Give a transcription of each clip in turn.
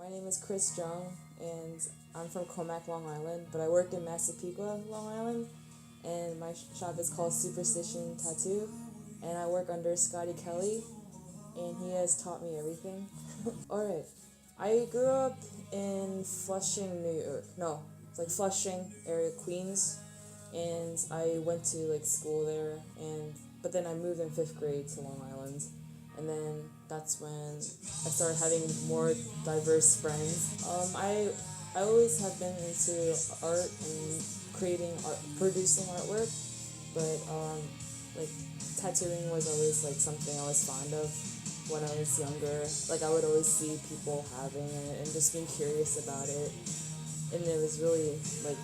My name is Jvng, and I'm from Comac, Long Island, but I work in Massapequa, Long Island, and my shop is called Superstition Tattoo, and I work under Scotty Kelly, and he has taught me everything. Alright, I grew up in Flushing, New York. No, it's like Flushing area, Queens, and I went to like school there, but then I moved in 5th grade to Long Island. And then that's when I started having more diverse friends. I always have been into art and creating art, producing artwork, but like tattooing was always like something I was fond of when I was younger. Like I would always see people having it and just being curious about it, and it was really like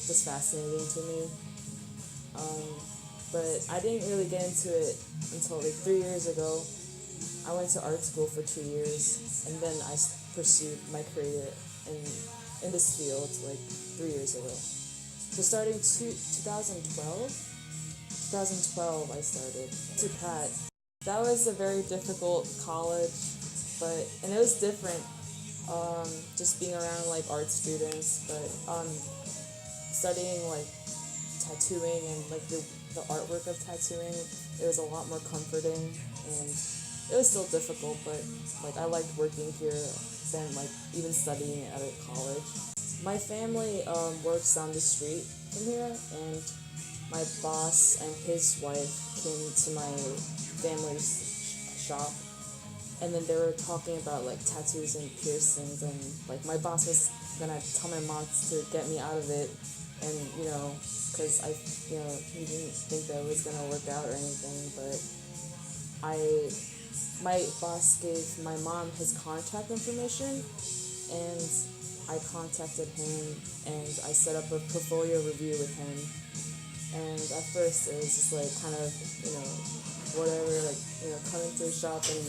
just fascinating to me. But I didn't really get into it until like 3 years ago. I went to art school for 2 years, and then I pursued my career in this field like 3 years ago. So starting 2012 I started to Pratt. That was a very difficult college, and it was different, just being around like art students, but studying like tattooing and like the artwork of tattooing, it was a lot more comforting, and it was still difficult, but like I liked working here than like even studying at a college. My family works down the street from here, and my boss and his wife came to my family's shop, and then they were talking about like tattoos and piercings, and like my boss was gonna tell my mom to get me out of it, and because he didn't think that it was gonna work out or anything, but my boss gave my mom his contact information, and I contacted him, and I set up a portfolio review with him. And at first it was just like kind of, whatever, like, coming to the shop and,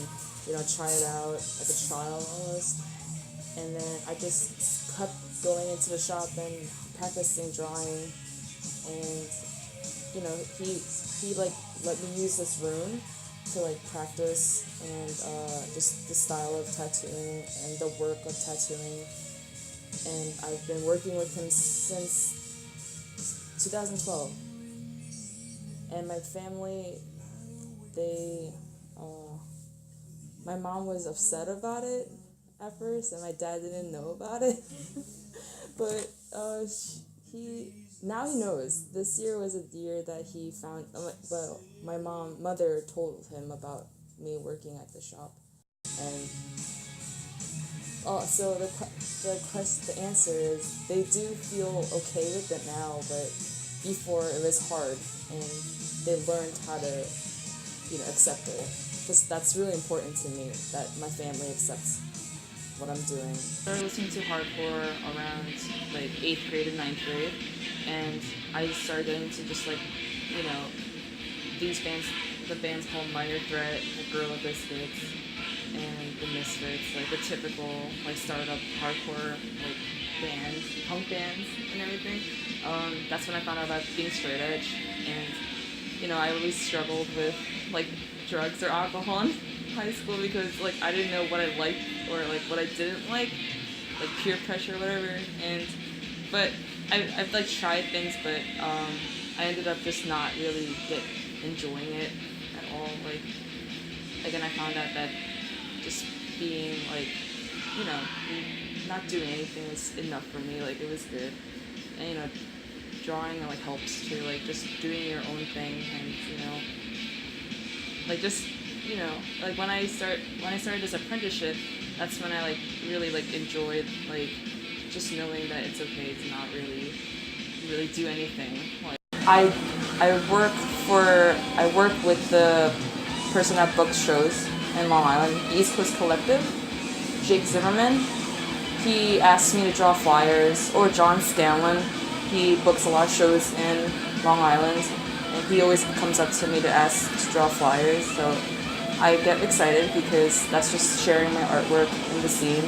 try it out, like a trial almost. And then I just kept going into the shop and practicing drawing, and, he like let me use this room to like practice and just the style of tattooing and the work of tattooing, and I've been working with him since 2012. And my family, my mom was upset about it at first, and my dad didn't know about it, but now he knows. This year was a year that he found, well, my mother told him about me working at the shop. And so the answer is they do feel okay with it now, but before it was hard, and they learned how to, accept it. Because that's really important to me, that my family accepts what I'm doing. I started listening to hardcore around like 8th grade and 9th grade, and I started getting into just like, these bands, the bands called Minor Threat, like Gorilla Biscuits, and the Misfits, like the typical like startup hardcore like bands, punk bands and everything. That's when I found out about being straight edge, and I really struggled with like drugs or alcohol in high school because like I didn't know what I liked or like what I didn't like peer pressure or whatever, but I've like tried things, but I ended up just not really enjoying it at all. Like again, I found out that just being like not doing anything was enough for me. Like it was good, and drawing like helps too. Like just doing your own thing, and like just like when I started this apprenticeship, that's when I like really like enjoyed like just knowing that it's okay to not really do anything. Like I work with the person that books shows in Long Island, East Coast Collective, Jake Zimmerman. He asked me to draw flyers, or John Scanlon. He books a lot of shows in Long Island, and he always comes up to me to ask to draw flyers. So I get excited because that's just sharing my artwork in the scene,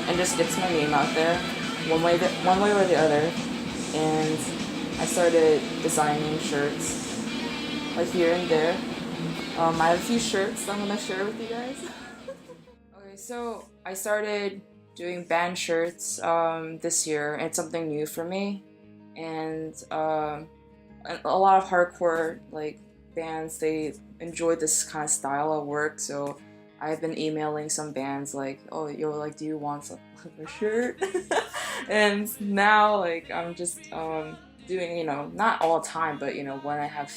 and just gets my name out there, one way or the other. And I started designing shirts, like here and there. I have a few shirts that I'm gonna share with you guys. Okay, so I started doing band shirts this year. It's something new for me, and a lot of hardcore like bands, they enjoy this kind of style of work. So I've been emailing some bands like, oh, yo, like, do you want some a shirt? And now like I'm just doing, not all the time, but when I have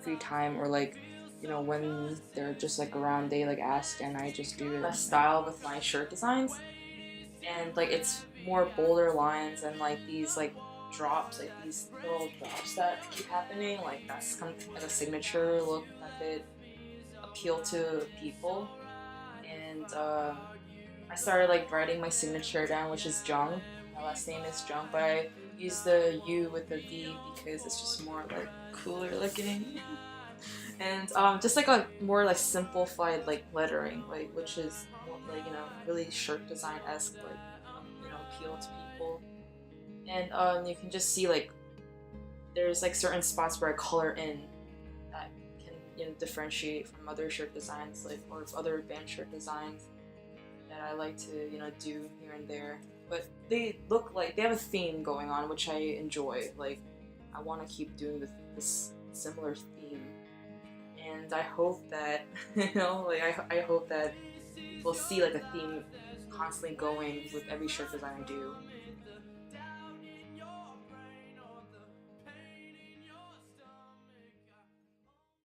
free time, or like when they're just like around, they like ask, and I just do a style with my shirt designs. And like it's more bolder lines, and like these like drops, like these little drops that keep happening, like that's kind of like a signature look that could appeal to people. And I started like writing my signature down, which is Jung. My last name is Jung, but I use the U with the V because it's just more like cooler looking. And just like a more like simplified like lettering, like, which is more, like, really shirt design esque, like appeal to people. And you can just see like there's like certain spots where I color in that can differentiate from other shirt designs, like, or other band shirt designs that I like to do here and there. But they look like they have a theme going on, which I enjoy. Like, I want to keep doing this similar theme, and I hope that I hope that we'll see like a theme constantly going with every shirt design I do.